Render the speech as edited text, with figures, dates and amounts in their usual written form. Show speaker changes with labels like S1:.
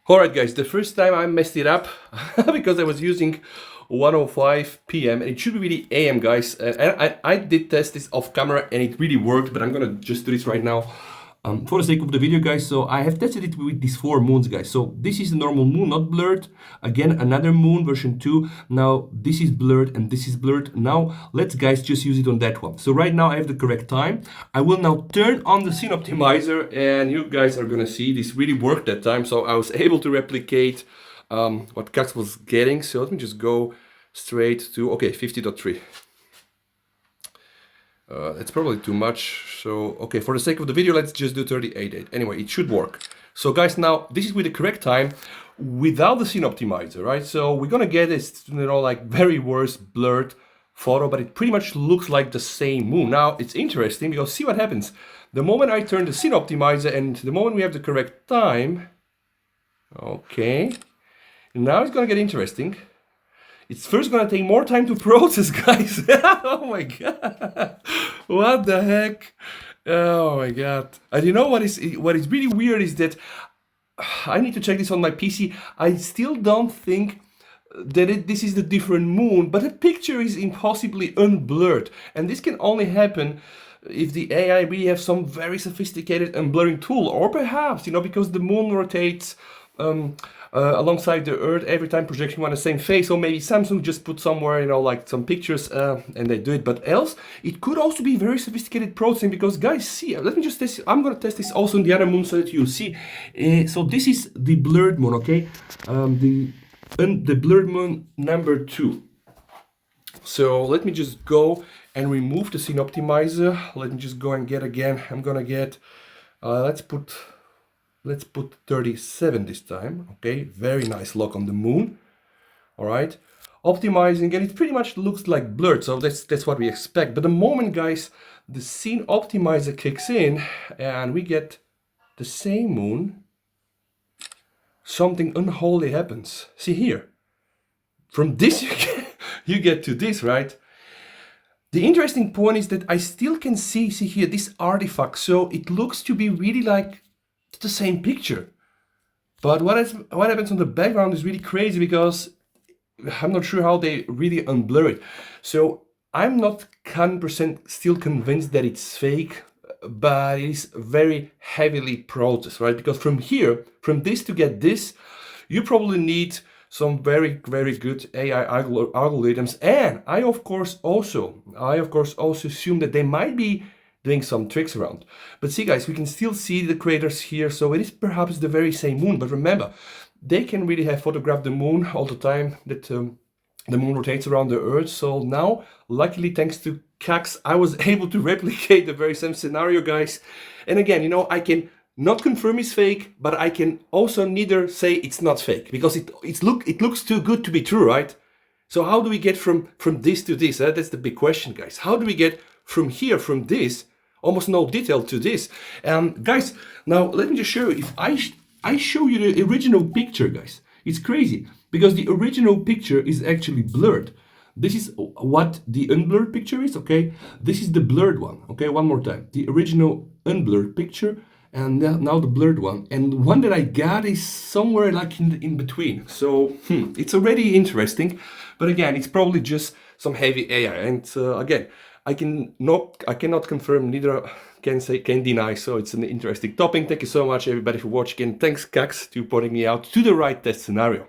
S1: Alright guys, the first time I messed it up because I was using 1:05 p.m. and it should be really AM, guys. And I did test this off camera and it really worked, but I'm gonna just do this right now for the sake of the video, guys. So I have tested it with these 4 moons, guys. So this is the normal moon, not blurred. Again, another moon, version 2. Now this is blurred and this is blurred. Now let's, guys, just use it on that one. So right now I have the correct time. I will now turn on the scene optimizer and you guys are gonna see this really worked that time. So I was able to replicate what Cax was getting. So let me just go straight to, okay, 50.3. That's probably too much. So, okay, for the sake of the video, let's just do 38.8. Anyway, it should work. So guys, now this is with the correct time without the scene optimizer, right? So we're gonna get this, you know, like very worse blurred photo, but it pretty much looks like the same moon. Now it's interesting because see what happens. The moment I turn the scene optimizer and the moment we have the correct time, okay, now it's gonna get interesting. It's first gonna take more time to process, guys. Oh my god, what the heck? Oh my god! And you know what is really weird is that I need to check this on my PC. I still don't think that this is the different moon, but the picture is impossibly unblurred, and this can only happen if the AI really have some very sophisticated unblurring tool, or perhaps, you know, because the moon rotates alongside the Earth every time projecting on the same face. So maybe Samsung just put somewhere, you know, like some pictures and they do it. But else, it could also be very sophisticated processing because, guys, see, let me just test. I'm gonna test this also on the other moon so that you see. So this is the blurred moon, okay? The blurred moon number 2. So let me just go and remove the scene optimizer. Let me just go and get again. I'm gonna get. Let's put 37 this time. Okay, very nice lock on the moon. All right, optimizing, and it pretty much looks like blurred, so that's what we expect. But the moment, guys, the scene optimizer kicks in and we get the same moon, something unholy happens. See here, from this you get to this, right? The interesting point is that I still can see here this artifact, so it looks to be really like the same picture. But what happens on the background is really crazy because I'm not sure how they really unblur it. So I'm not 100% still convinced that it's fake, but it is very heavily processed, right? Because from here, from this to get this, you probably need some very, very good AI algorithms. And I of course also assume that they might be doing some tricks around. But see, guys, we can still see the craters here, so it is perhaps the very same moon. But remember, they can really have photographed the moon all the time that the moon rotates around the Earth. So now, luckily, thanks to Cax, I was able to replicate the very same scenario, guys. And again, you know, I can not confirm it's fake, but I can also neither say it's not fake because it looks too good to be true, right? So how do we get from this to this? That's the big question, guys. How do we get from here, from this, almost no detail, to this? Guys, now let me just show you. If I show you the original picture, guys, it's crazy because the original picture is actually blurred. This is what the unblurred picture is, okay? This is the blurred one, okay? One more time. The original unblurred picture and now the blurred one. And one that I got is somewhere like in between. So it's already interesting, but again, it's probably just some heavy AI. And again, I cannot confirm, neither can deny. So it's an interesting topic. Thank you so much, everybody, for watching. And thanks, Cax, to pointing me out to the right test scenario.